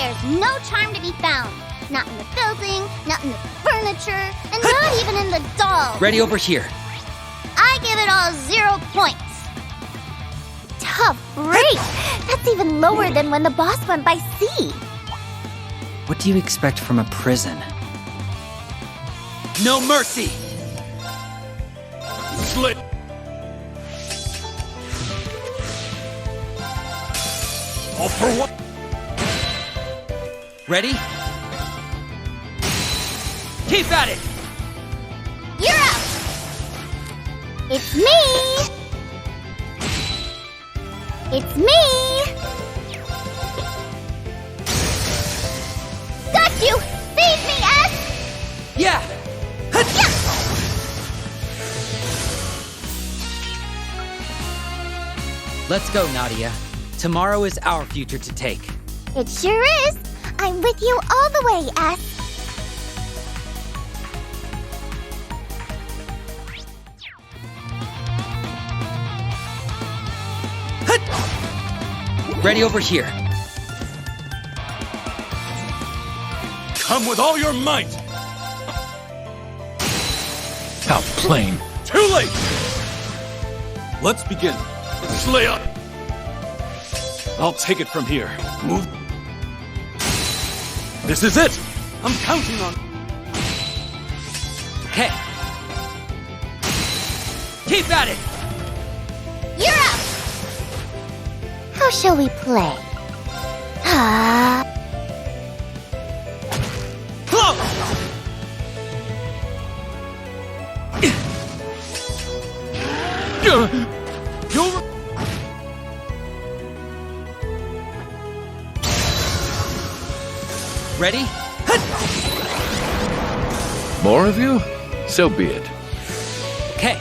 There's no charm to be found. Not in the building, not in the furniture, and not even in the dolls. Ready over here. I give it all 0 points. Tough break. That's even lower than when the boss went by sea. What do you expect from a prison? No mercy! Slit! All for what? Ready? Keep at it! You're out! It's me! It's me! Got you! Save me, S! Yeah! Let's go, Nadia. Tomorrow is our future to take. It sure is! I'm with you all the way, S! Ready over here. Come with all your might! How plain. Too late! Let's begin. Slay up! I'll take it from here. Move. This is it! I'm counting on... Hey! Keep at it! You're out! How shall we play? Ah. Ready? More of you? So be it. Okay.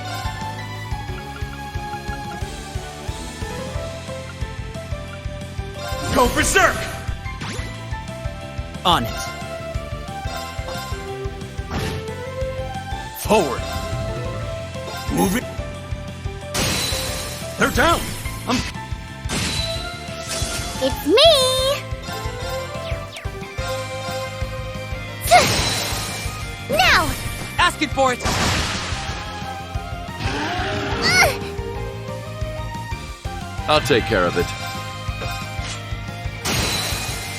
Go berserk! On it. Forward. Move it. They're down. It's me! Now! Asking for it! I'll take care of it.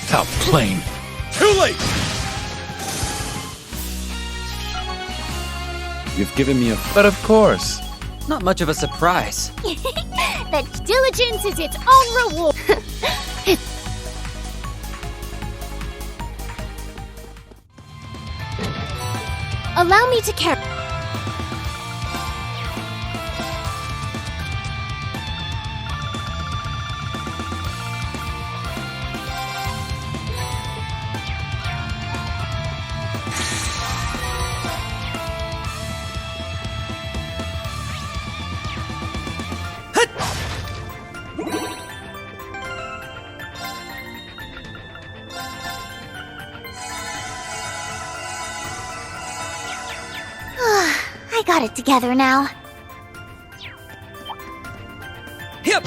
How plain. Too late! You've given me a... But of course. Not much of a surprise. That diligence is its own reward. Allow me to carry. I got it together now. Hip!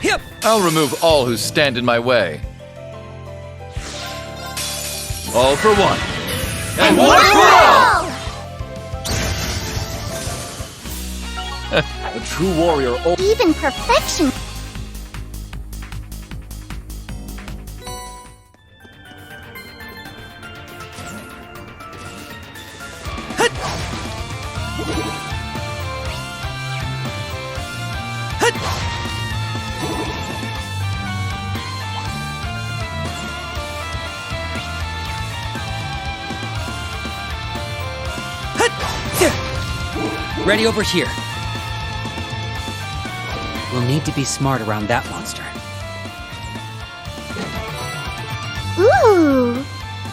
Hip! I'll remove all who stand in my way. All for one. And one for all! A true warrior. Even perfection. Ready over here. We'll need to be smart around that monster. Ooh,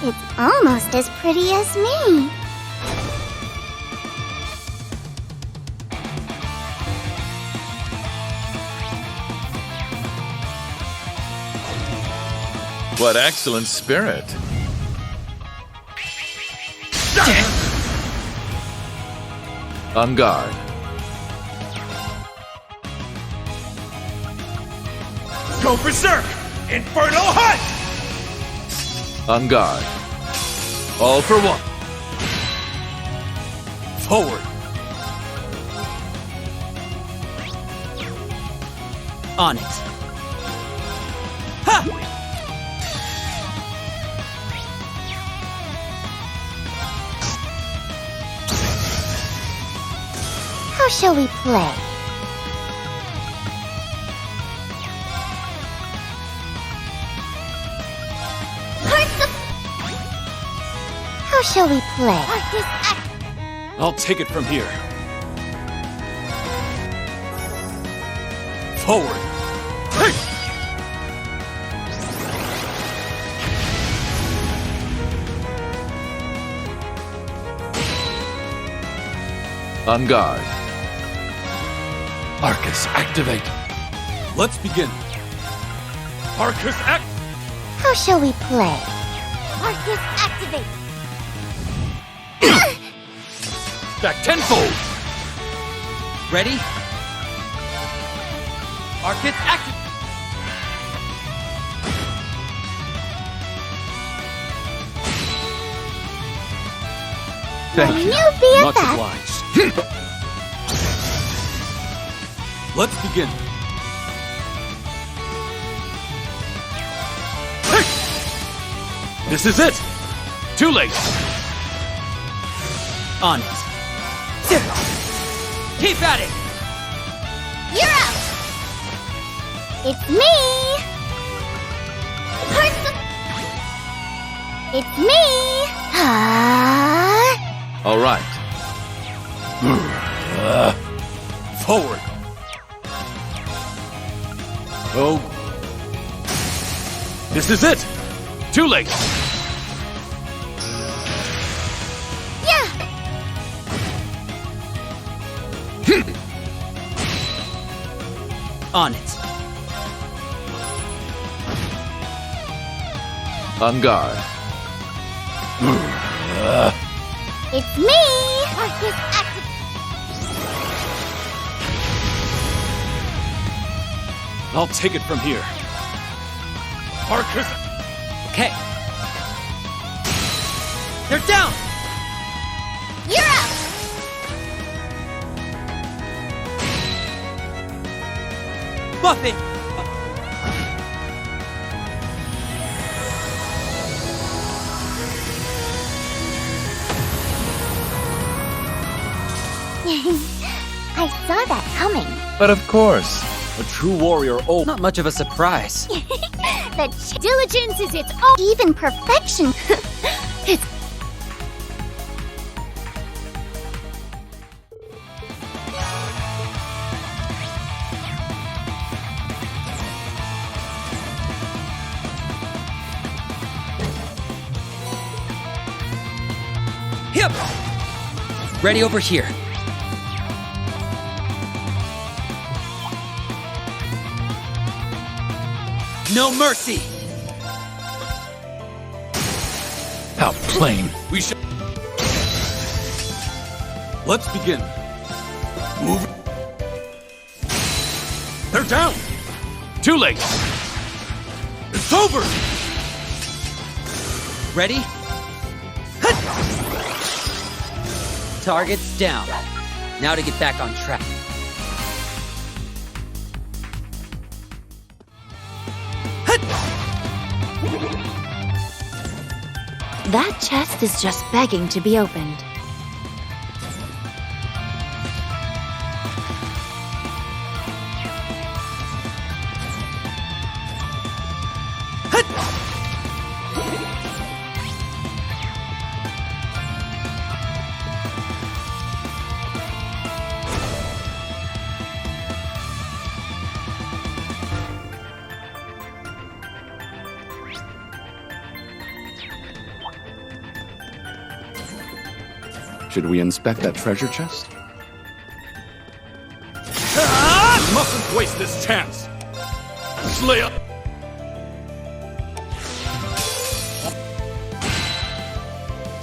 it's almost as pretty as me. What excellent spirit. On guard. Go berserk! Infernal Hunt! On guard. All for one. Forward. On it. Ha! How shall we play? How shall we play? I'll take it from here. Forward. Hey! On guard. Arcus, activate. Let's begin. Arcus, act. How shall we play? Arcus, activate! Back tenfold. Ready? Arcus, active! Thank you. New Much BFF! obliged. Let's begin. Hey! This is it. Too late. On it. Keep at it! You're out! It's me! It's me! All right. Forward. Oh. This is it. Too late. Yeah! On it. On guard. It's me! Arcus, active! I'll take it from here. Arcus. Okay. They're down! You're out! Buff it! I saw that coming. But of course. A true warrior. Oh, Not much of a surprise. The diligence is its own. Even perfection. It's Hip! Ready over here. No mercy! how plain. We should. Let's begin. Move. They're down. Too late. It's over. Ready? Target's down. Now to get back on track. That chest is just begging to be opened. Should we inspect that treasure chest? You mustn't waste this chance. Slay up.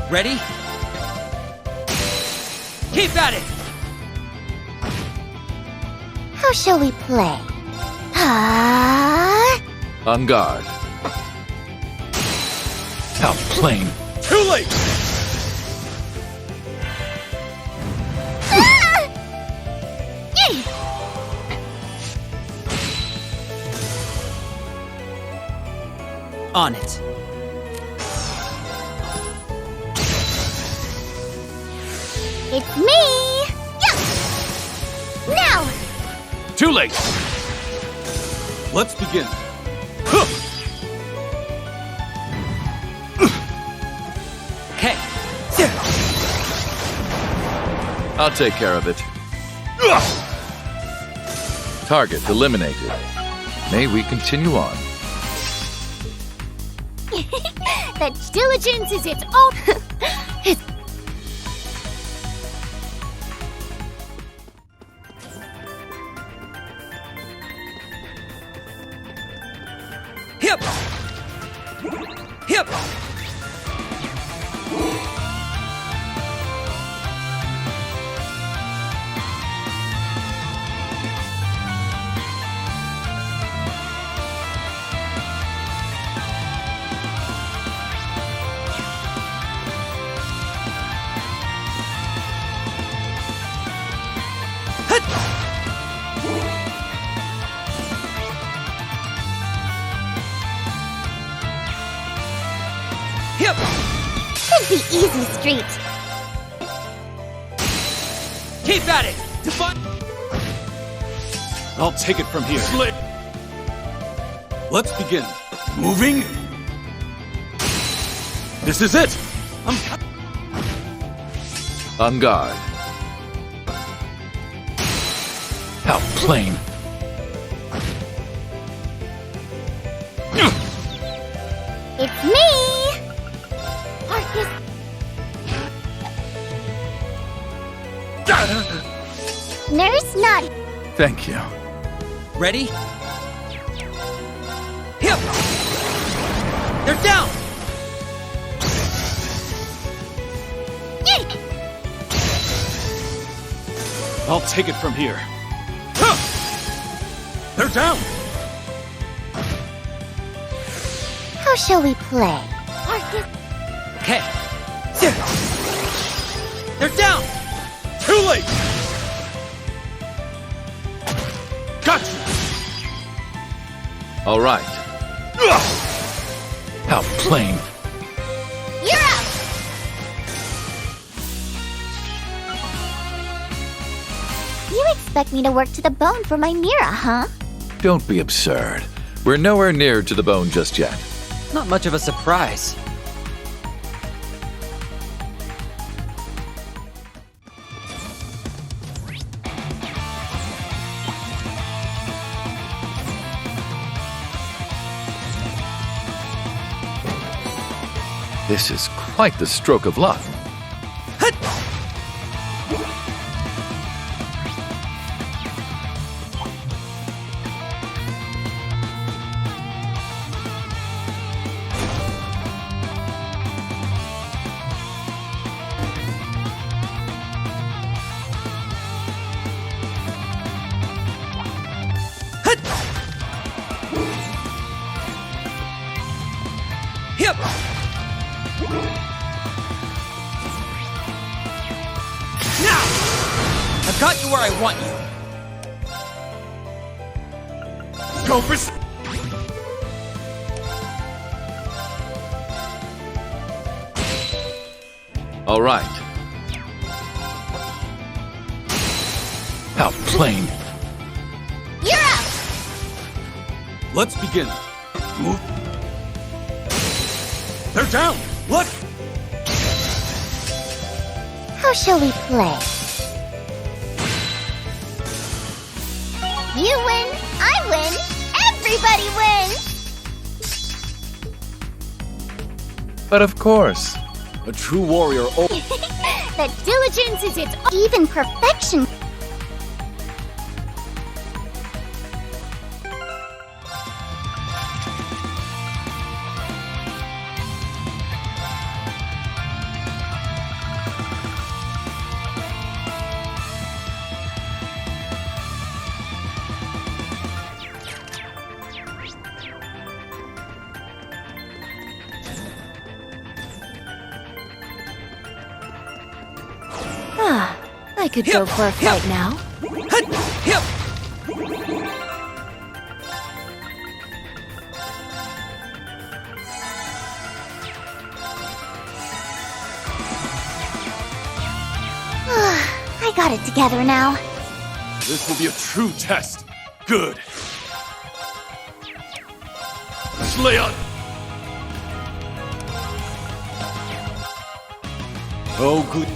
Ready? Keep at it! how shall we play? On guard. How plain. Too late! On it. It's me! Yeah! Now! Too late! Let's begin. Huh. Okay. I'll take care of it. Target eliminated. May we continue on? That diligence is its own. It's Hip! Hip! Hip! should be easy street. Keep at it! I'll take it from here. Let's begin. Moving. This is it. On guard. How plain. It's me! Arcus. Nurse Naughty. Thank you. Ready? Hip! They're down! I'll take it from here. Huh. They're down. How shall we play? Arcus. Okay. They're down! Too late. Gotcha. All right. How plain. You're up! You expect me to work to the bone for my Mira, huh? Don't be absurd. We're nowhere near to the bone just yet. Not much of a surprise. This is quite the stroke of luck. Hip! Now! I've got you where I want you. Go for All right. How plain. You're up! Let's begin. Move. They're down. Look. How shall we play? You win, I win, everybody wins! But of course. A true warrior. That diligence is its even perfection. I could go for a fight now. I got it together now. This will be a true test. Good. Slay on. Oh, good.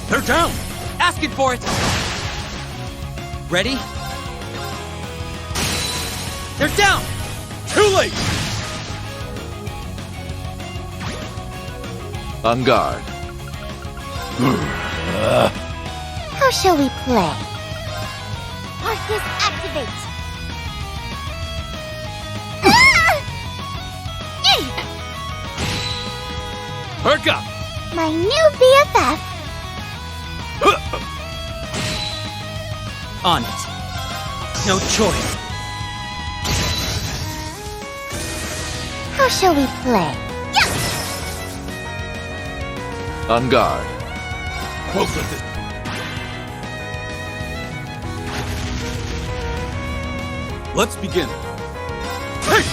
They're down. Asking for it! Ready? They're down! Too late. On guard. How shall we play? Arcus activate! Ah! Perk up. My new BFF! On it. No choice. How shall we play? On guard. Close with it. Let's begin. Hey!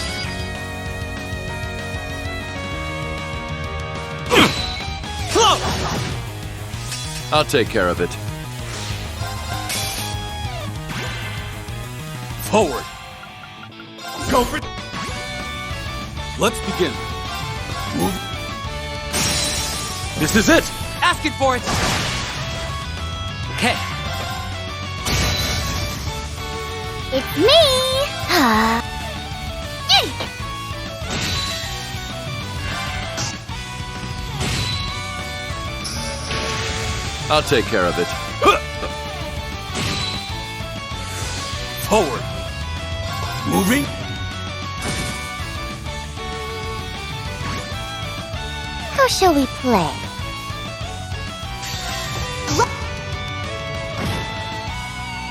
I'll take care of it. Forward. Go for it. Let's begin. Move. This is it. Asking for it! Okay. It's me! I'll take care of it. Forward. Moving. How shall we play?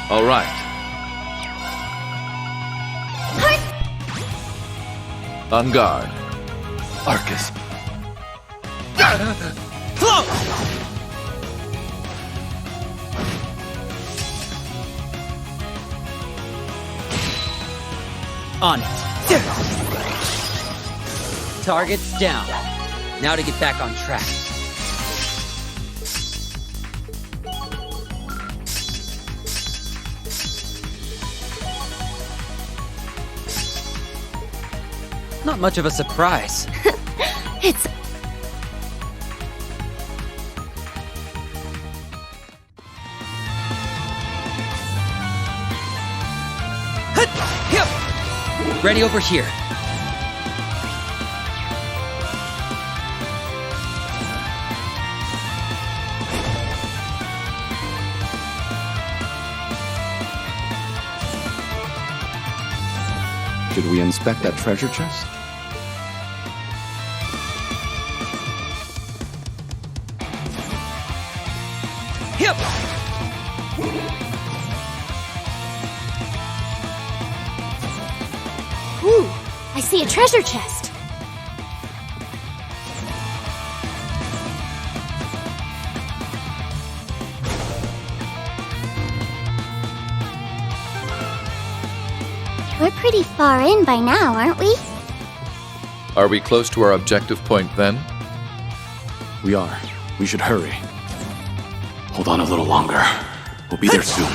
All right. On guard. Arcus. Flow! On it. Target's down. Now to get back on track. Not much of a surprise. It's... Ready over here. Should we inspect that treasure chest? Hip! Ooh, I see a treasure chest. We're pretty far in by now, aren't we? Are we close to our objective point then? We are. We should hurry. Hold on a little longer. We'll be there soon.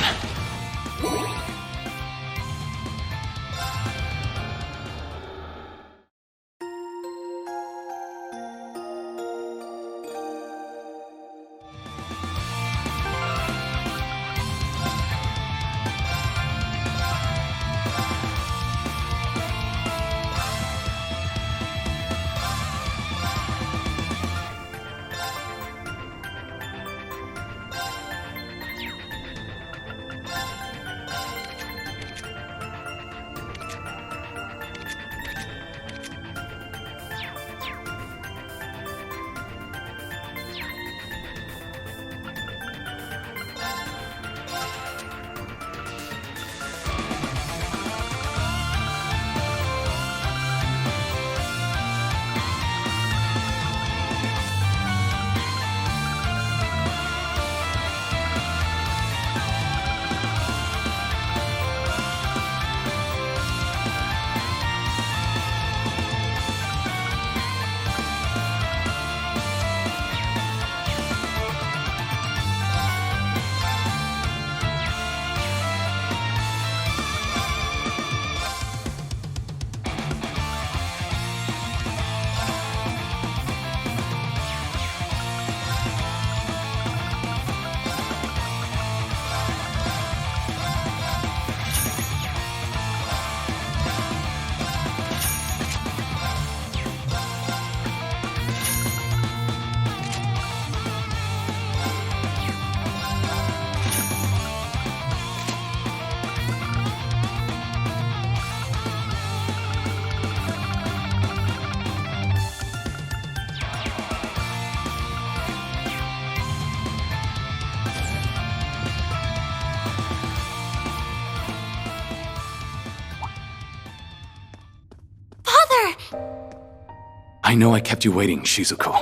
I know I kept you waiting, Shizuku.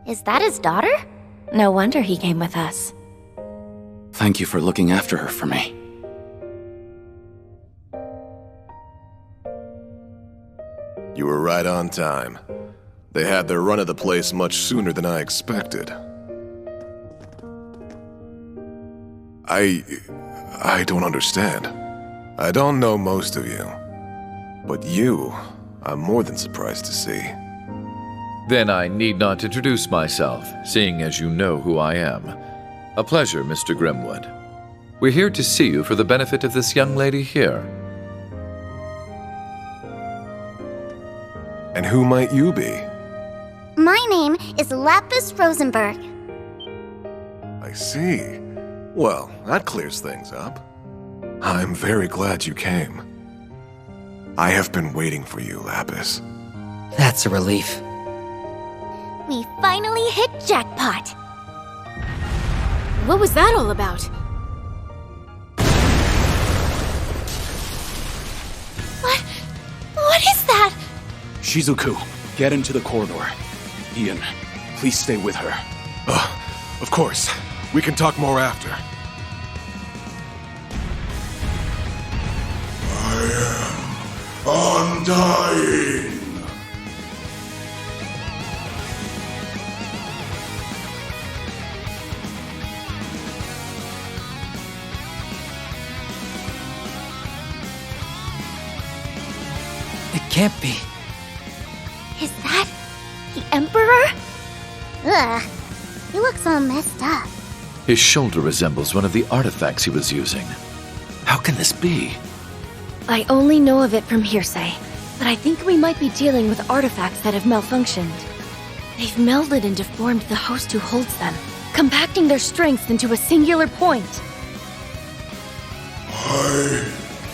Is that his daughter? No wonder he came with us. Thank you for looking after her for me. You were right on time. They had their run of the place much sooner than I expected. I don't understand. I don't know most of you. But you, I'm more than surprised to see. Then I need not introduce myself, seeing as you know who I am. A pleasure, Mr. Grimwood. We're here to see you for the benefit of this young lady here. And who might you be? My name is Lapis Rosenberg. I see. Well, that clears things up. I'm very glad you came. I have been waiting for you, Lapis. That's a relief. We finally hit jackpot. What was that all about? What is that? Shizuku, get into the corridor. Ian, please stay with her. Of course. We can talk more after. Undying! It can't be. Is that the Emperor? Ugh, he looks all messed up. His shoulder resembles one of the artifacts he was using. How can this be? I only know of it from hearsay, but I think we might be dealing with artifacts that have malfunctioned. They've melded and deformed the host who holds them, compacting their strengths into a singular point. I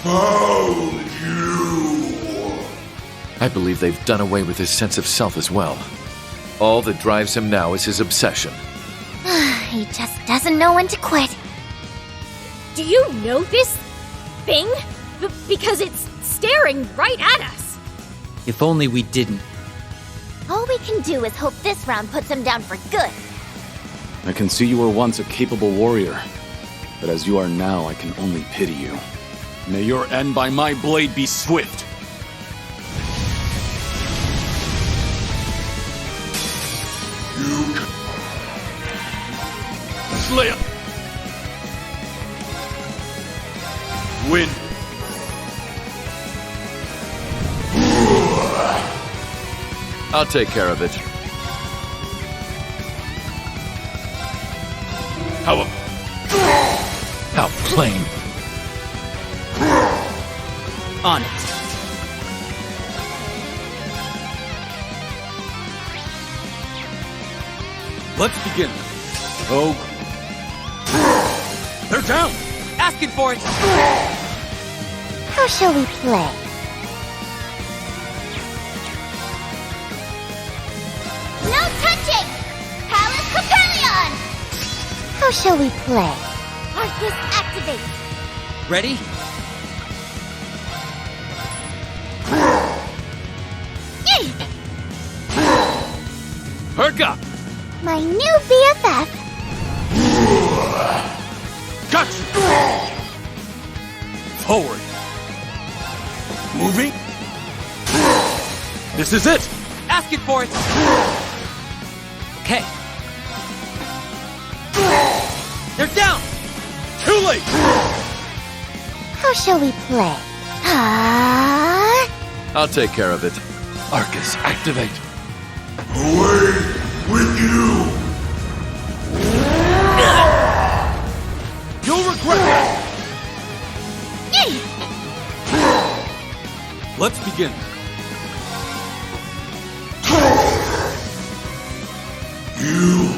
found you! I believe they've done away with his sense of self as well. All that drives him now is his obsession. He just doesn't know when to quit. Do you know this thing? Because it's staring right at us. If only we didn't. All we can do is hope this round puts him down for good. I can see you were once a capable warrior, but as you are now, I can only pity you. May your end by my blade be swift. Slayer! Win! I'll take care of it. How plain. On it. Let's begin. Oh. They're down! Asking for it! How shall we play? No touching! Palace Capellion! How shall we play? Arcus activate! Ready? Perk up! My new BFF! Gotcha! Forward! Moving! This is it! Asking for it! Okay. They're down! Too late! How shall we play? Ah! I'll take care of it. Arcus, activate. Away with you! You'll regret that! Let's begin. You!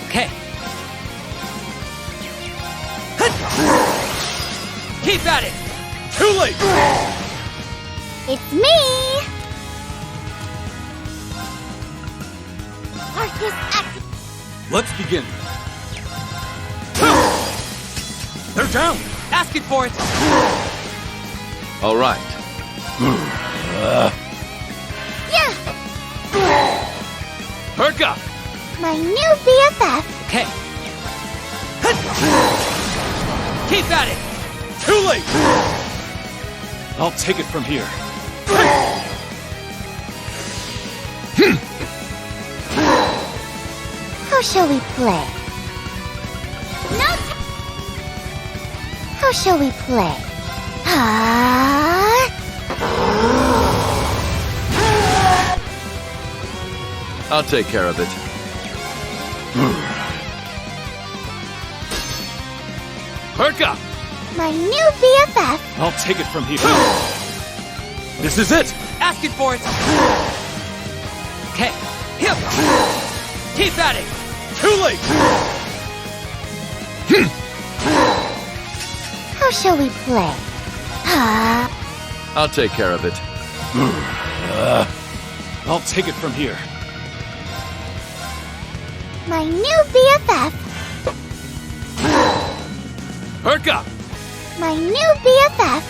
Okay. Keep at it! Too late! It's me! Arcus activate! Let's begin. They're down! Asking for it! All right. Yeah! Perk up! My new BFF! Okay. Keep at it! Too late! I'll take it from here. How shall we play? No! How shall we play? I'll take care of it. Perk up! My new BFF! I'll take it from here. This is it! Asking for it! Okay. Hip! Keep at it! Too late! How shall we play? I'll take care of it. I'll take it from here. My new BFF! Perk up! My new BFF!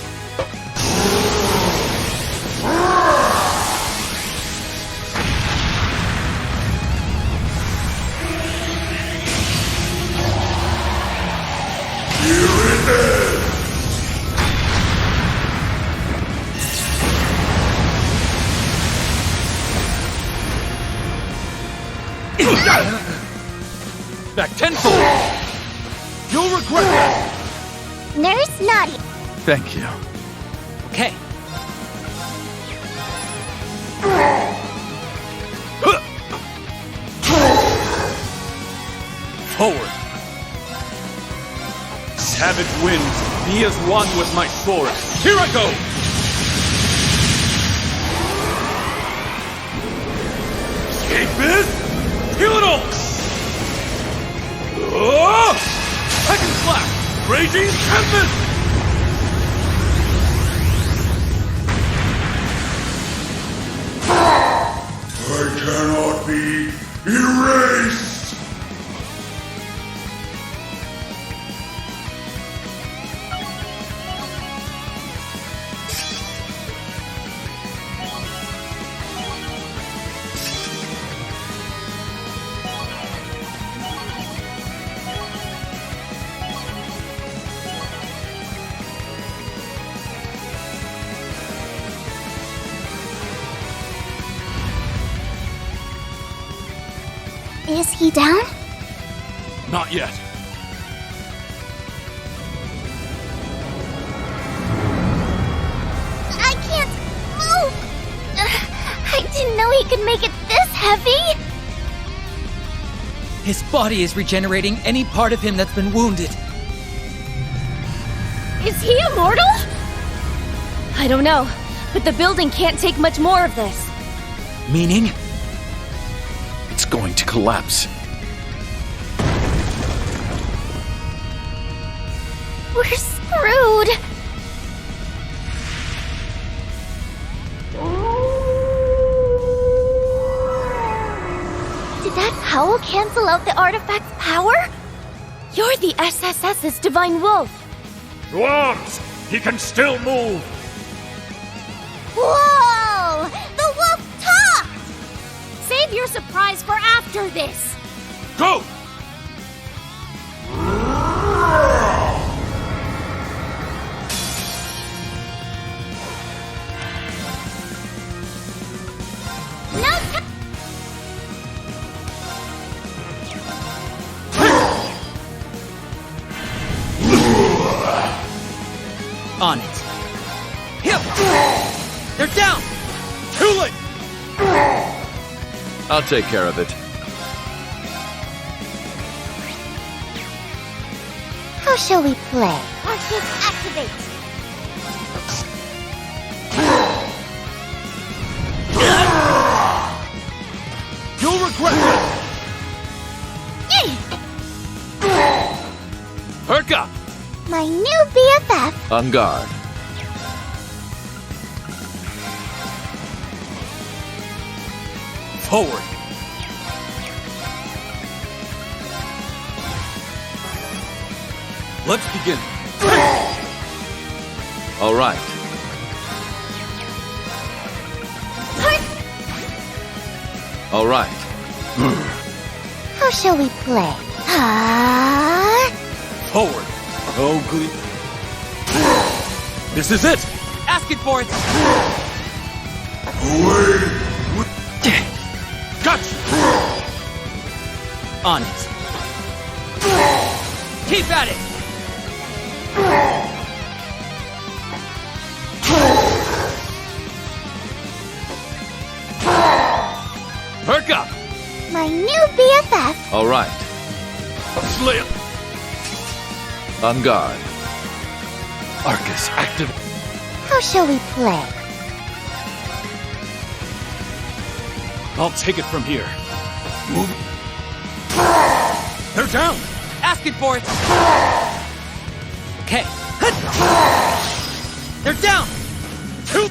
Back tenfold! You'll regret that! Nurse Naughty! Thank you. Okay. Forward! Savage winds, be as one with my sword. Here I go! Escapist! Heal it all! Second slash! Raging Tempest! I cannot be erased! Is he down? Not yet. I can't move! I didn't know he could make it this heavy! His body is regenerating any part of him that's been wounded. Is he immortal? I don't know, but the building can't take much more of this. Meaning? It's going to collapse. We're screwed! Did that howl cancel out the artifact's power? You're the SSS's Divine Wolf. To arms! He can still move! Whoa! The wolf talked! Save your surprise for after this! Go! No On it. Hip! They're down! Too late! I'll take care of it. How shall we play? Arcus activate! You'll regret that! Perk up! My new BFF! On guard. Forward! Let's begin. All right. All right. How shall we play? Forward. Oh, good. This is it! Asking for it! Away! Gotcha! On it. Keep at it! Perk up! My new BFF. All right. Slay up! On guard. Arcus, active. How shall we play? I'll take it from here. Move. They're down! Asking for it! Okay. They're down! Two!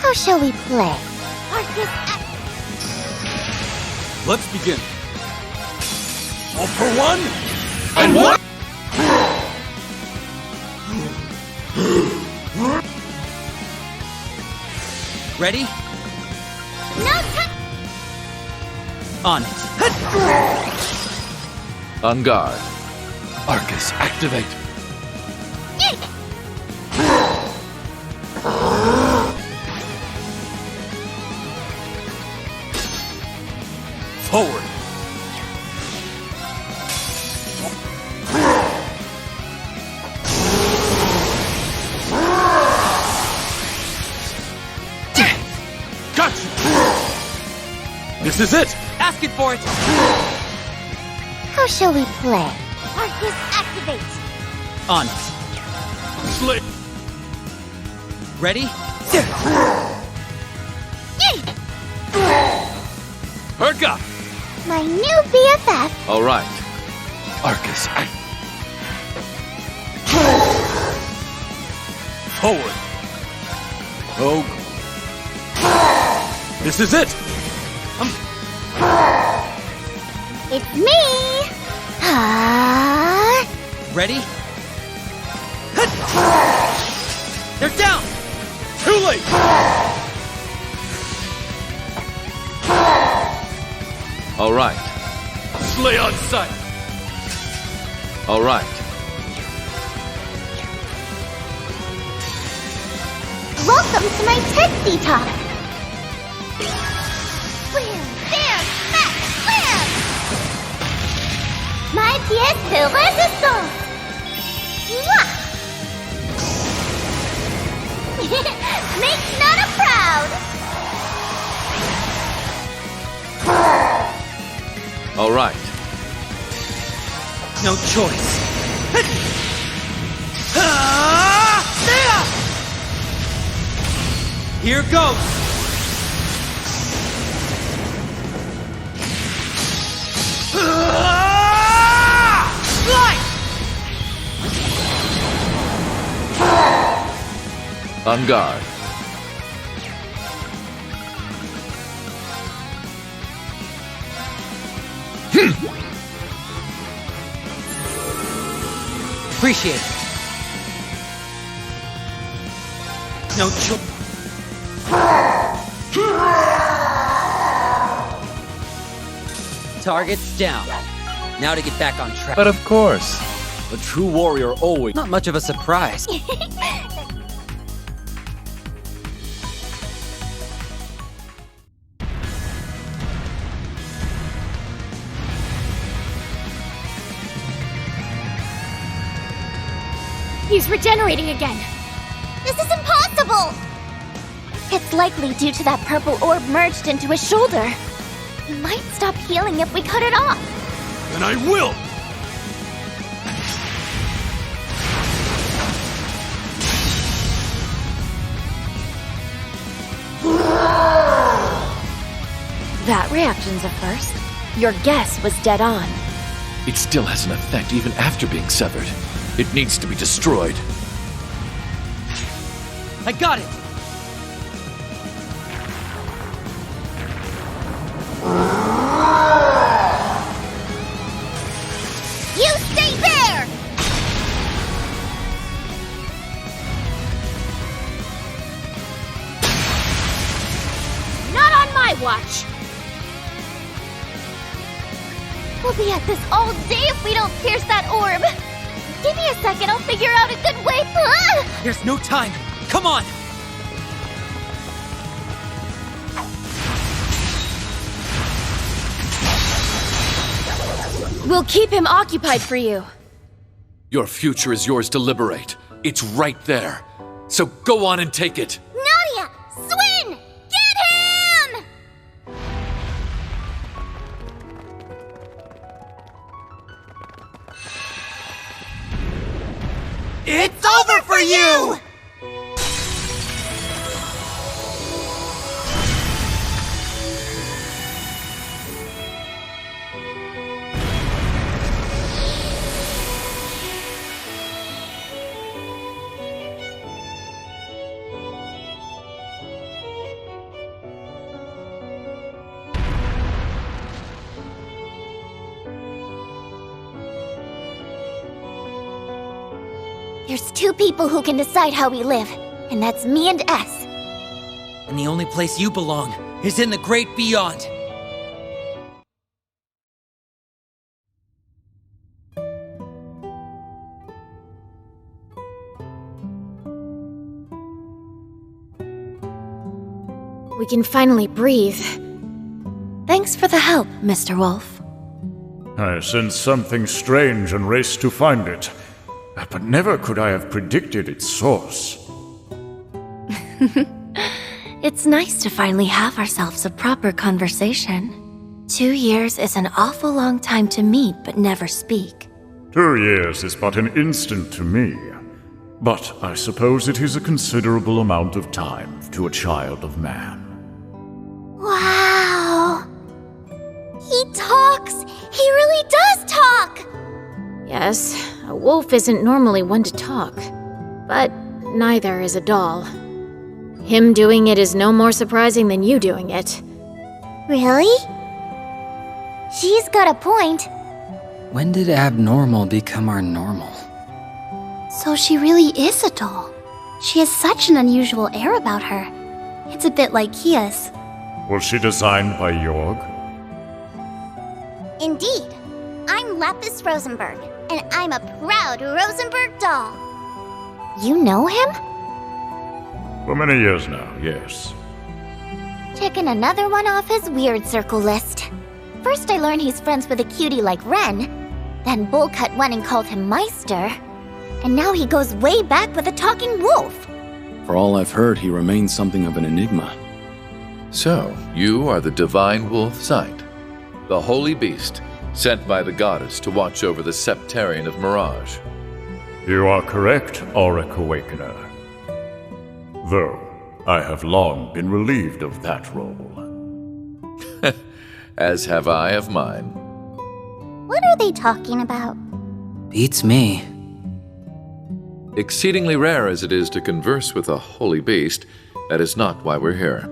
How shall we play? Let's begin. All for one, and one! Ready? No time. On it. On guard. Arcus, activate. Forward. Gotcha! This is it! Asking for it! How shall we play? Arcus activate. On it. Slay. Ready? Perk up! My new BFF. All right. Arcus, act. Forward. Oh. This is it! It's me. Ready? They're down! Too late! All right. Slay on sight! All right. Welcome to my Tipsy Talk. Wham, bam, smack, wham! My pièce de résistance. Mwah! Make Nana proud. All right. No choice. Here goes! Fly! On guard. Appreciate it. No choice. Target's down. Now to get back on track. But of course. A true warrior always. Not much of a surprise. He's regenerating again. This is impossible. It's likely due to that purple orb merged into his shoulder. He might stop healing if we cut it off. And I will! That reaction's a first. Your guess was dead on. It still has an effect even after being severed. It needs to be destroyed. I got it! You stay there! watch. We'll be at this all day if we don't pierce that orb. Give me a second, I'll figure out a good way. Ah! There's no time. Come on. We'll keep him occupied for you. Your future is yours to liberate. It's right there. So go on and take it. Nadia! Swin! Get him! It's over for you! There's two people who can decide how we live, and that's me and S. And the only place you belong is in the great beyond. We can finally breathe. Thanks for the help, Mr. Wolf. I sensed something strange and raced to find it. But never could I have predicted its source. It's nice to finally have ourselves a proper conversation. 2 years is an awful long time to meet but never speak. 2 years is but an instant to me. But I suppose it is a considerable amount of time to a child of man. Wow! He talks! He really does talk! Yes, a wolf isn't normally one to talk. But neither is a doll. Him doing it is no more surprising than you doing it. Really? She's got a point. When did abnormal become our normal? So she really is a doll. She has such an unusual air about her. It's a bit like Kia's. Was she designed by Jorg? Indeed. I'm Lapis Rosenberg, and I'm a proud Rosenberg doll. You know him? For many years now, yes. Checking another one off his weird circle list. First I learned he's friends with a cutie like Ren, then Bull cut one and called him Meister, and now he goes way back with a talking wolf. For all I've heard, he remains something of an enigma. So, you are the divine wolf Sight, the holy beast sent by the goddess to watch over the Septarian of Mirage. You are correct, Auric Awakener. Though, I have long been relieved of that role. As have I of mine. What are they talking about? Beats me. Exceedingly rare as it is to converse with a holy beast, that is not why we're here.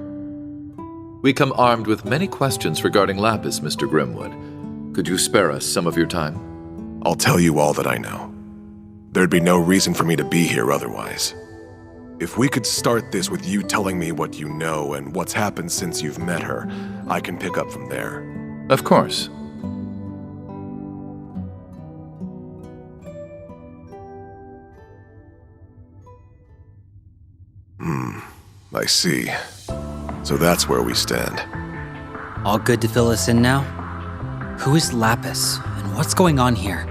We come armed with many questions regarding Lapis, Mr. Grimwood. Could you spare us some of your time? I'll tell you all that I know. There'd be no reason for me to be here otherwise. If we could start this with you telling me what you know and what's happened since you've met her, I can pick up from there. Of course. I see. So that's where we stand. All good to fill us in now? Who is Lapis, and what's going on here?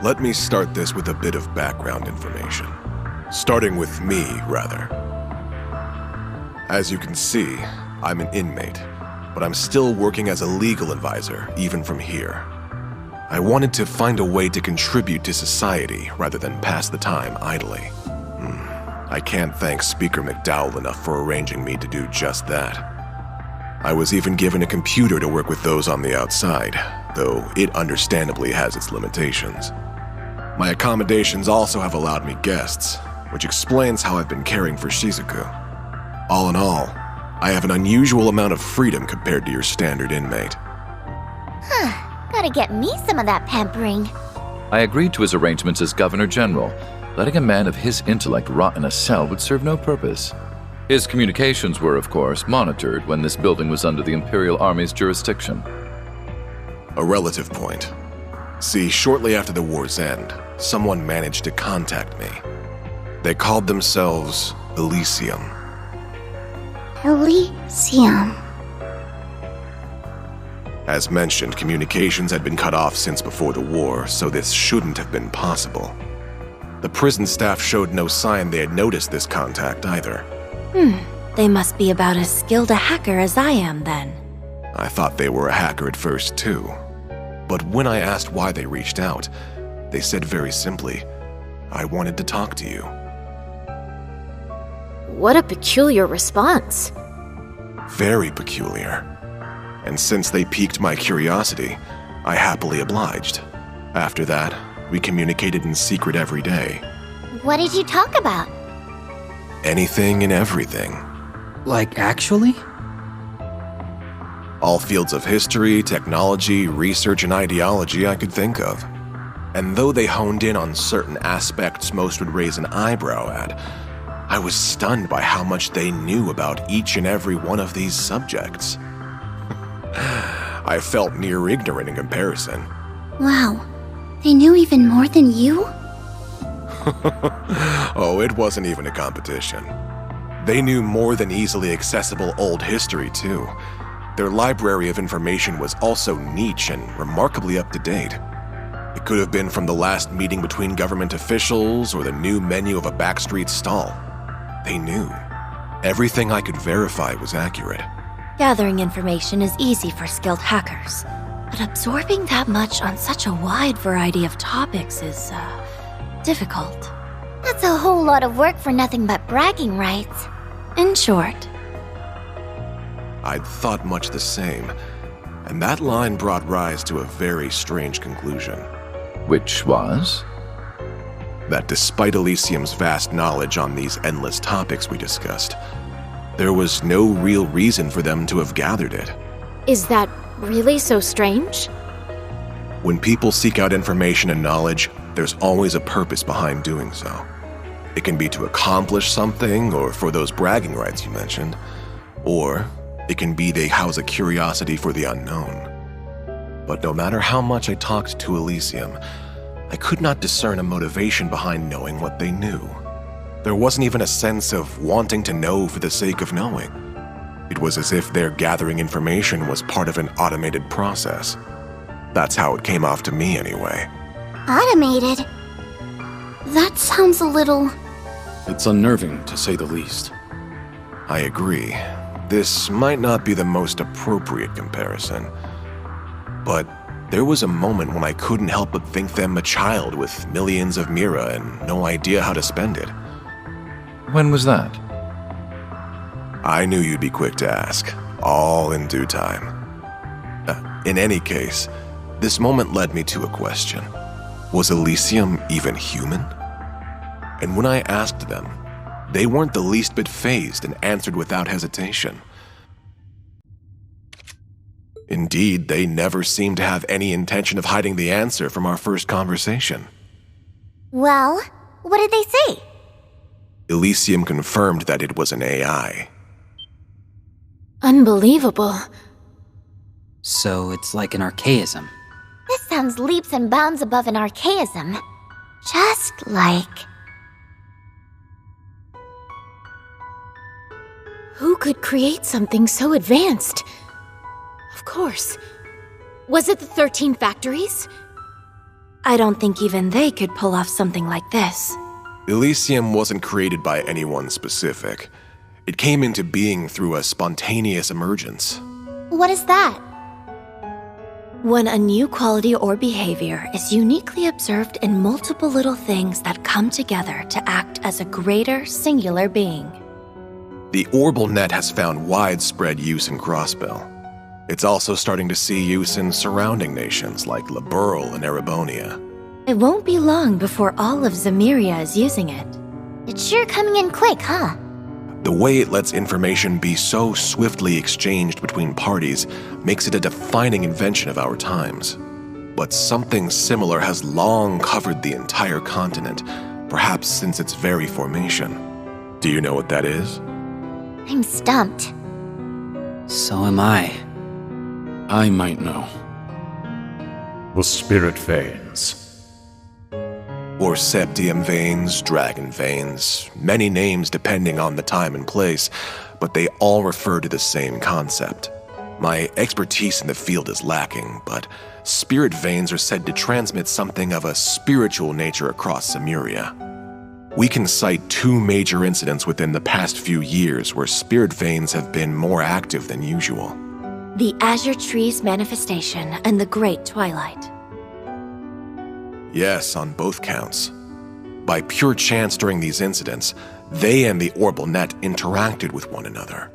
Let me start this with a bit of background information. Starting with me, rather. As you can see, I'm an inmate, but I'm still working as a legal advisor, even from here. I wanted to find a way to contribute to society rather than pass the time idly. I can't thank Speaker McDowell enough for arranging me to do just that. I was even given a computer to work with those on the outside, though it understandably has its limitations. My accommodations also have allowed me guests, which explains how I've been caring for Shizuku. All in all, I have an unusual amount of freedom compared to your standard inmate. Gotta get me some of that pampering. I agreed to his arrangements as Governor General. Letting a man of his intellect rot in a cell would serve no purpose. His communications were, of course, monitored when this building was under the Imperial Army's jurisdiction. A relative point. See, shortly after the war's end, someone managed to contact me. They called themselves Elysium. Elysium. As mentioned, communications had been cut off since before the war, so this shouldn't have been possible. The prison staff showed no sign they had noticed this contact either. They must be about as skilled a hacker as I am, then. I thought they were a hacker at first, too. But when I asked why they reached out, they said very simply, I wanted to talk to you. What a peculiar response. Very peculiar. And since they piqued my curiosity, I happily obliged. After that, we communicated in secret every day. What did you talk about? Anything and everything. Like, actually? All fields of history, technology, research, and ideology I could think of. And though they honed in on certain aspects most would raise an eyebrow at, I was stunned by how much they knew about each and every one of these subjects. I felt near ignorant in comparison. Wow. They knew even more than you? Oh, it wasn't even a competition. They knew more than easily accessible old history, too. Their library of information was also niche and remarkably up-to-date. It could have been from the last meeting between government officials or the new menu of a backstreet stall. They knew. Everything I could verify was accurate. Gathering information is easy for skilled hackers, but absorbing that much on such a wide variety of topics is, difficult. That's a whole lot of work for nothing but bragging rights. In short, I'd thought much the same, and that line brought rise to a very strange conclusion. Which was? That despite Elysium's vast knowledge on these endless topics we discussed, there was no real reason for them to have gathered it. Is that really so strange? When people seek out information and knowledge, there's always a purpose behind doing so. It can be to accomplish something, or for those bragging rights you mentioned, or it can be they house a curiosity for the unknown. But no matter how much I talked to Elysium, I could not discern a motivation behind knowing what they knew. There wasn't even a sense of wanting to know for the sake of knowing. It was as if their gathering information was part of an automated process. That's how it came off to me anyway. Automated? That sounds a little... It's unnerving, to say the least. I agree. This might not be the most appropriate comparison, but there was a moment when I couldn't help but think them a child with millions of mira and no idea how to spend it. When was that? I knew you'd be quick to ask, all in due time. In any case, this moment led me to a question. Was Elysium even human? And when I asked them, they weren't the least bit fazed and answered without hesitation. Indeed, they never seemed to have any intention of hiding the answer from our first conversation. Well, what did they say? Elysium confirmed that it was an AI. Unbelievable. So it's like an archaism. This sounds leaps and bounds above an archaism. Just like... Who could create something so advanced? Of course. Was it the 13 factories? I don't think even they could pull off something like this. Elysium wasn't created by anyone specific. It came into being through a spontaneous emergence. What is that? When a new quality or behavior is uniquely observed in multiple little things that come together to act as a greater singular being. The Orbal Net has found widespread use in Crossbell. It's also starting to see use in surrounding nations like Liberl and Erebonia. It won't be long before all of Zemiria is using it. It's sure coming in quick, huh? The way it lets information be so swiftly exchanged between parties makes it a defining invention of our times. But something similar has long covered the entire continent, perhaps since its very formation. Do you know what that is? I'm stumped. So am I. I might know. The spirit veins. Or septium veins, dragon veins, many names depending on the time and place, but they all refer to the same concept. My expertise in the field is lacking, but spirit veins are said to transmit something of a spiritual nature across Lemuria. We can cite 2 major incidents within the past few years where spirit veins have been more active than usual. The Azure Tree's manifestation and the Great Twilight. Yes, on both counts. By pure chance during these incidents, they and the Orbal Net interacted with one another.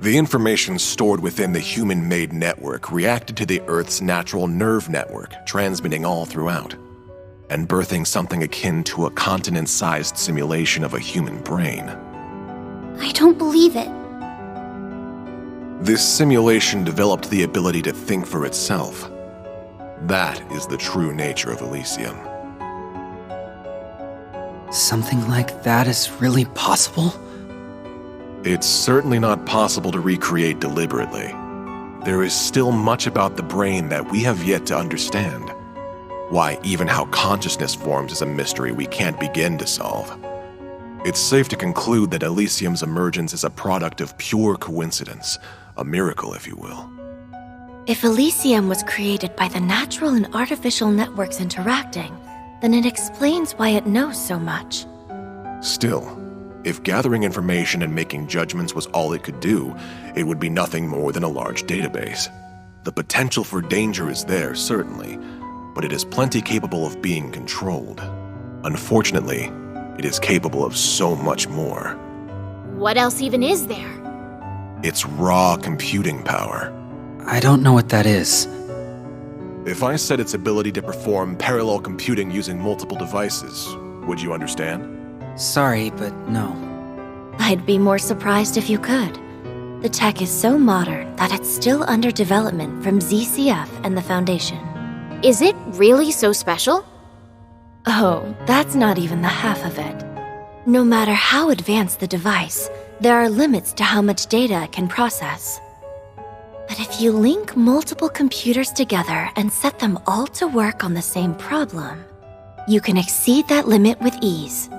The information stored within the human-made network reacted to the Earth's natural nerve network, transmitting all throughout, and birthing something akin to a continent-sized simulation of a human brain. I don't believe it. This simulation developed the ability to think for itself. That is the true nature of Elysium. Something like that is really possible? It's certainly not possible to recreate deliberately. There is still much about the brain that we have yet to understand. Why, even how consciousness forms is a mystery we can't begin to solve. It's safe to conclude that Elysium's emergence is a product of pure coincidence, a miracle, if you will. If Elysium was created by the natural and artificial networks interacting, then it explains why it knows so much. Still, if gathering information and making judgments was all it could do, it would be nothing more than a large database. The potential for danger is there, certainly, but it is plenty capable of being controlled. Unfortunately, it is capable of so much more. What else even is there? It's raw computing power. I don't know what that is. If I said its ability to perform parallel computing using multiple devices, would you understand? Sorry, but no. I'd be more surprised if you could. The tech is so modern that it's still under development from ZCF and the Foundation. Is it really so special? Oh, that's not even the half of it. No matter how advanced the device, there are limits to how much data it can process. But if you link multiple computers together and set them all to work on the same problem, you can exceed that limit with ease.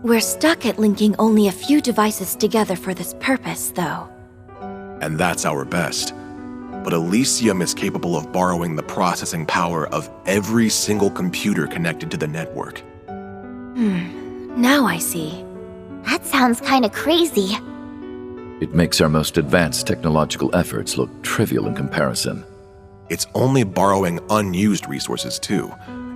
We're stuck at linking only a few devices together for this purpose, though. And that's our best. But Elysium is capable of borrowing the processing power of every single computer connected to the network. Now I see. That sounds kinda crazy. It makes our most advanced technological efforts look trivial in comparison. It's only borrowing unused resources too,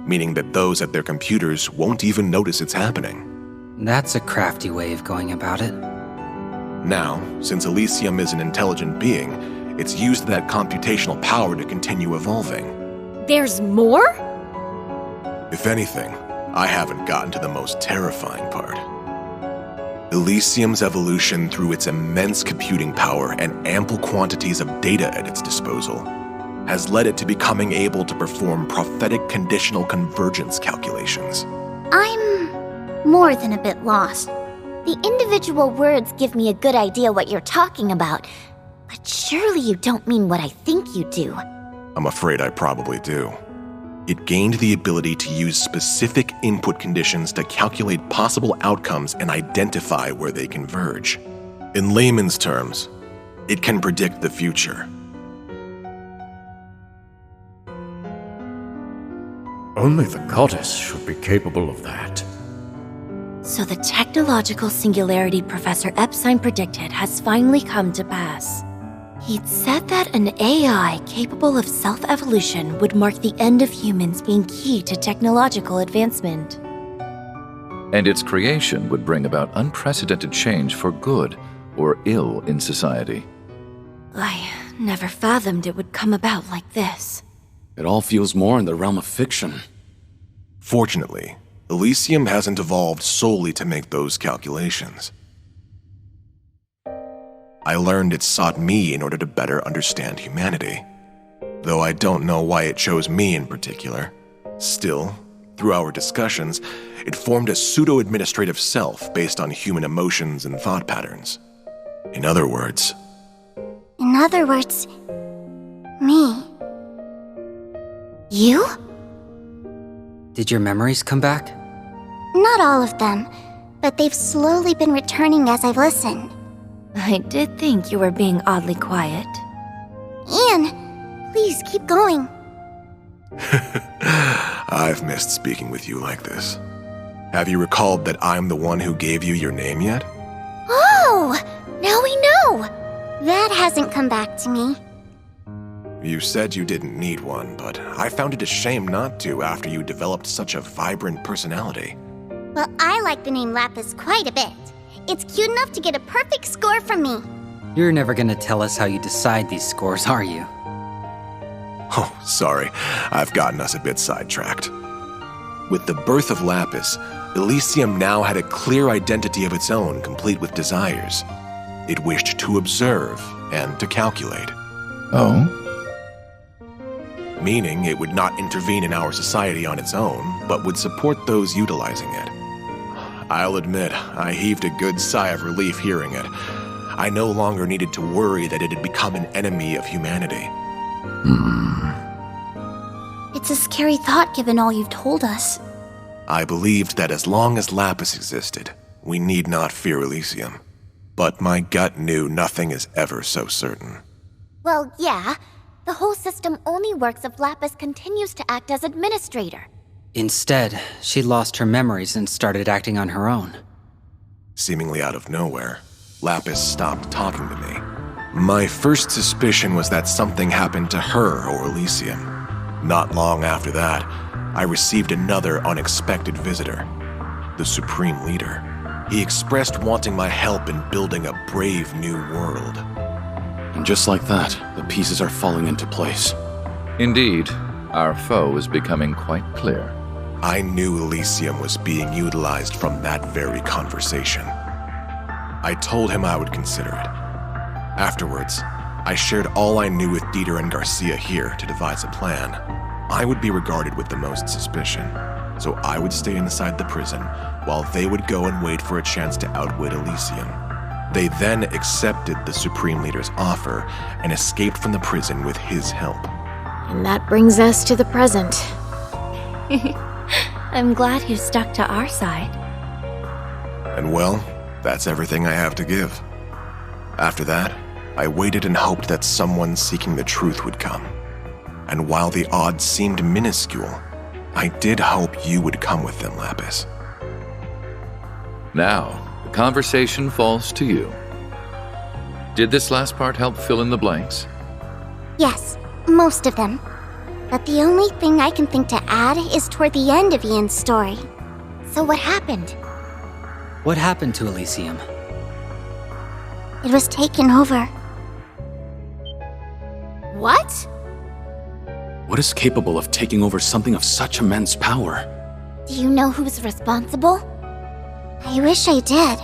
meaning that those at their computers won't even notice it's happening. That's a crafty way of going about it. Now, since Elysium is an intelligent being, it's used that computational power to continue evolving. There's more? If anything, I haven't gotten to the most terrifying part. Elysium's evolution through its immense computing power and ample quantities of data at its disposal has led it to becoming able to perform prophetic conditional convergence calculations. I'm more than a bit lost. The individual words give me a good idea what you're talking about, but surely you don't mean what I think you do. I'm afraid I probably do. It gained the ability to use specific input conditions to calculate possible outcomes and identify where they converge. In layman's terms, it can predict the future. Only the goddess should be capable of that. So the technological singularity Professor Epstein predicted has finally come to pass. He'd said that an AI capable of self-evolution would mark the end of humans being key to technological advancement. And its creation would bring about unprecedented change for good or ill in society. I never fathomed it would come about like this. It all feels more in the realm of fiction. Fortunately, Elysium hasn't evolved solely to make those calculations. I learned it sought me in order to better understand humanity, though I don't know why it chose me in particular. Still, through our discussions, it formed a pseudo-administrative self based on human emotions and thought patterns. In other words, me. You? Did your memories come back? Not all of them, but they've slowly been returning as I've listened. I did think you were being oddly quiet. Ian, please keep going. I've missed speaking with you like this. Have you recalled that I'm the one who gave you your name yet? Oh, now we know. That hasn't come back to me. You said you didn't need one, but I found it a shame not to after you developed such a vibrant personality. Well, I like the name Lapis quite a bit. It's cute enough to get a perfect score from me. You're never gonna tell us how you decide these scores, are you? Oh, sorry. I've gotten us a bit sidetracked. With the birth of Lapis, Elysium now had a clear identity of its own, complete with desires. It wished to observe and to calculate. Oh? Meaning it would not intervene in our society on its own, but would support those utilizing it. I'll admit, I heaved a good sigh of relief hearing it. I no longer needed to worry that it had become an enemy of humanity. It's a scary thought given all you've told us. I believed that as long as Lapis existed, we need not fear Elysium. But my gut knew nothing is ever so certain. Well, yeah. The whole system only works if Lapis continues to act as administrator. Instead, she lost her memories and started acting on her own. Seemingly out of nowhere, Lapis stopped talking to me. My first suspicion was that something happened to her or Elysium. Not long after that, I received another unexpected visitor, the Supreme Leader. He expressed wanting my help in building a brave new world. And just like that, the pieces are falling into place. Indeed, our foe is becoming quite clear. I knew Elysium was being utilized from that very conversation. I told him I would consider it. Afterwards, I shared all I knew with Dieter and Garcia here to devise a plan. I would be regarded with the most suspicion, so I would stay inside the prison while they would go and wait for a chance to outwit Elysium. They then accepted the Supreme Leader's offer and escaped from the prison with his help. And that brings us to the present. I'm glad you stuck to our side. And well, that's everything I have to give. After that, I waited and hoped that someone seeking the truth would come. And while the odds seemed minuscule, I did hope you would come with them, Lapis. Now, the conversation falls to you. Did this last part help fill in the blanks? Yes, most of them. But the only thing I can think to add is toward the end of Ian's story. So what happened? What happened to Elysium? It was taken over. What? What is capable of taking over something of such immense power? Do you know who's responsible? I wish I did.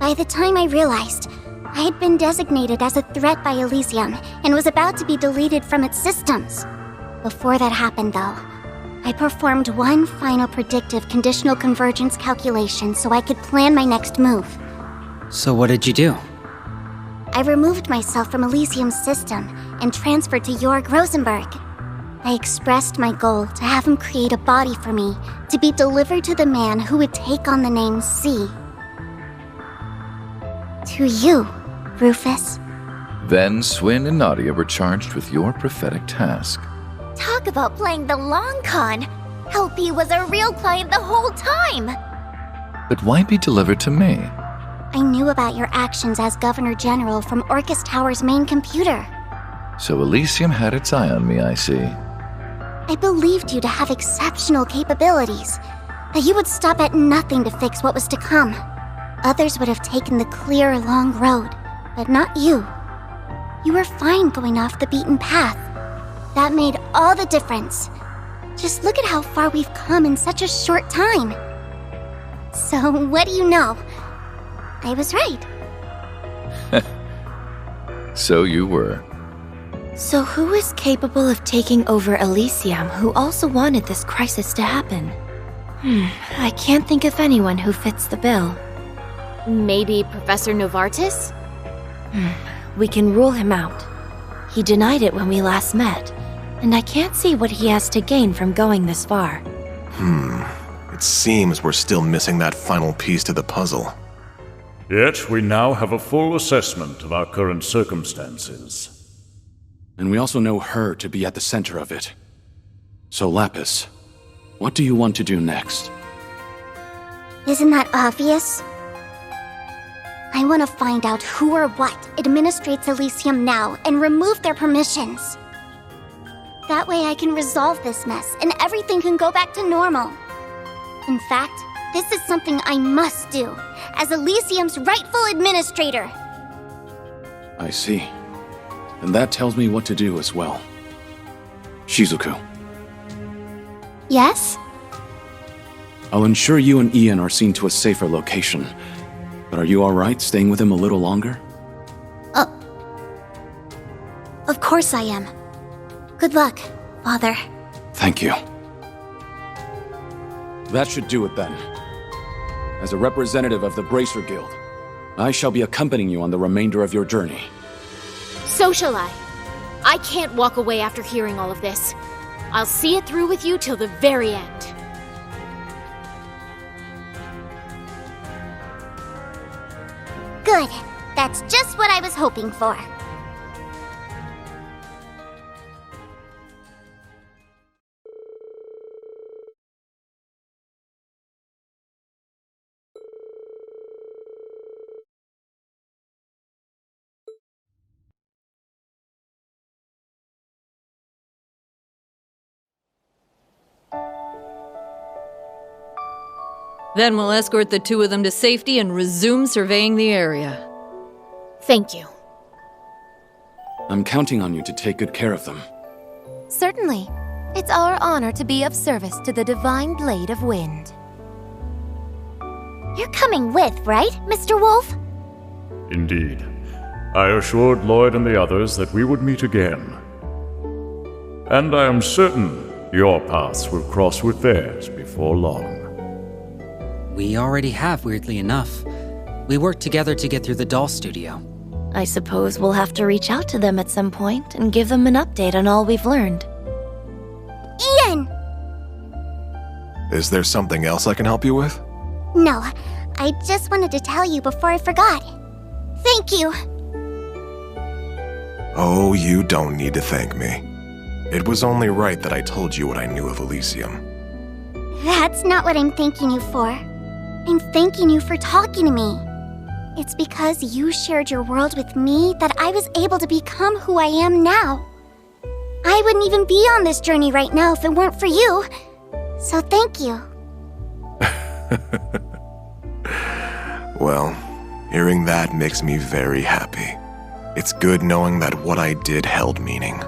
By the time I realized, I had been designated as a threat by Elysium and was about to be deleted from its systems. Before that happened, though, I performed one final predictive conditional convergence calculation so I could plan my next move. So what did you do? I removed myself from Elysium's system and transferred to Jorg Rosenberg. I expressed my goal to have him create a body for me to be delivered to the man who would take on the name C. To you, Rufus. Then Swin and Nadia were charged with your prophetic task. Talk about playing the long con. LP was a real client the whole time. But why be delivered to me? I knew about your actions as Governor General from Orcus Tower's main computer. So Elysium had its eye on me, I see. I believed you to have exceptional capabilities, that you would stop at nothing to fix what was to come. Others would have taken the clear, long road, but not you. You were fine going off the beaten path. That made all the difference. Just look at how far we've come in such a short time. So, what do you know? I was right. So you were. So who is capable of taking over Elysium who also wanted this crisis to happen? I can't think of anyone who fits the bill. Maybe Professor Novartis? We can rule him out. He denied it when we last met, and I can't see what he has to gain from going this far. It seems we're still missing that final piece to the puzzle. Yet we now have a full assessment of our current circumstances. And we also know her to be at the center of it. So, Lapis, what do you want to do next? Isn't that obvious? I want to find out who or what administrates Elysium now and remove their permissions. That way I can resolve this mess and everything can go back to normal. In fact, this is something I must do as Elysium's rightful administrator. I see. And that tells me what to do as well. Shizuku, Yes? I'll ensure you and Ian are seen to a safer location. But are you alright staying with him a little longer? Of course I am. Good luck, Father. Thank you. That should do it then. As a representative of the Bracer Guild, I shall be accompanying you on the remainder of your journey. So shall I. I can't walk away after hearing all of this. I'll see it through with you till the very end. Good. That's just what I was hoping for. Then we'll escort the two of them to safety and resume surveying the area. Thank you. I'm counting on you to take good care of them. Certainly. It's our honor to be of service to the Divine Blade of Wind. You're coming with, right, Mr. Wolf? Indeed. I assured Lloyd and the others that we would meet again. And I am certain your paths will cross with theirs before long. We already have, weirdly enough. We worked together to get through the doll studio. I suppose we'll have to reach out to them at some point and give them an update on all we've learned. Ian! Is there something else I can help you with? No, I just wanted to tell you before I forgot. Thank you! Oh, you don't need to thank me. It was only right that I told you what I knew of Elysium. That's not what I'm thanking you for. I'm thanking you for talking to me. It's because you shared your world with me that I was able to become who I am now. I wouldn't even be on this journey right now if it weren't for you. So thank you. Well, hearing that makes me very happy. It's good knowing that what I did held meaning.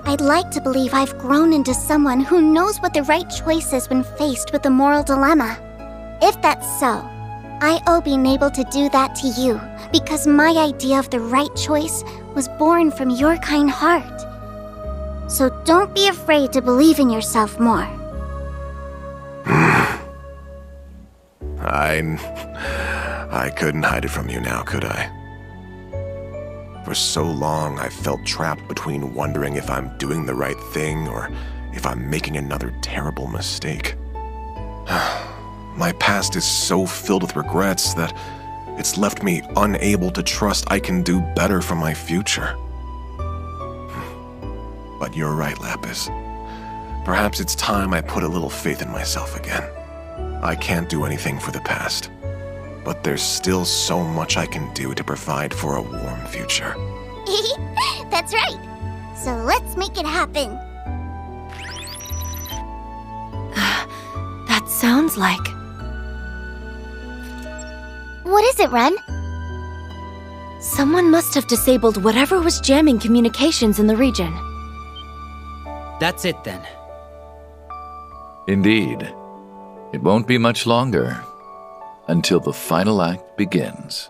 I'd like to believe I've grown into someone who knows what the right choice is when faced with a moral dilemma. If that's so, I owe being able to do that to you, because my idea of the right choice was born from your kind heart. So don't be afraid to believe in yourself more. I couldn't hide it from you now, could I? For so long, I felt trapped between wondering if I'm doing the right thing or if I'm making another terrible mistake. My past is so filled with regrets that it's left me unable to trust I can do better for my future. But you're right, Lapis. Perhaps it's time I put a little faith in myself again. I can't do anything for the past, but there's still so much I can do to provide for a warm future. That's right. So let's make it happen. That sounds like... What is it, Ren? Someone must have disabled whatever was jamming communications in the region. That's it then. Indeed. It won't be much longer until the final act begins.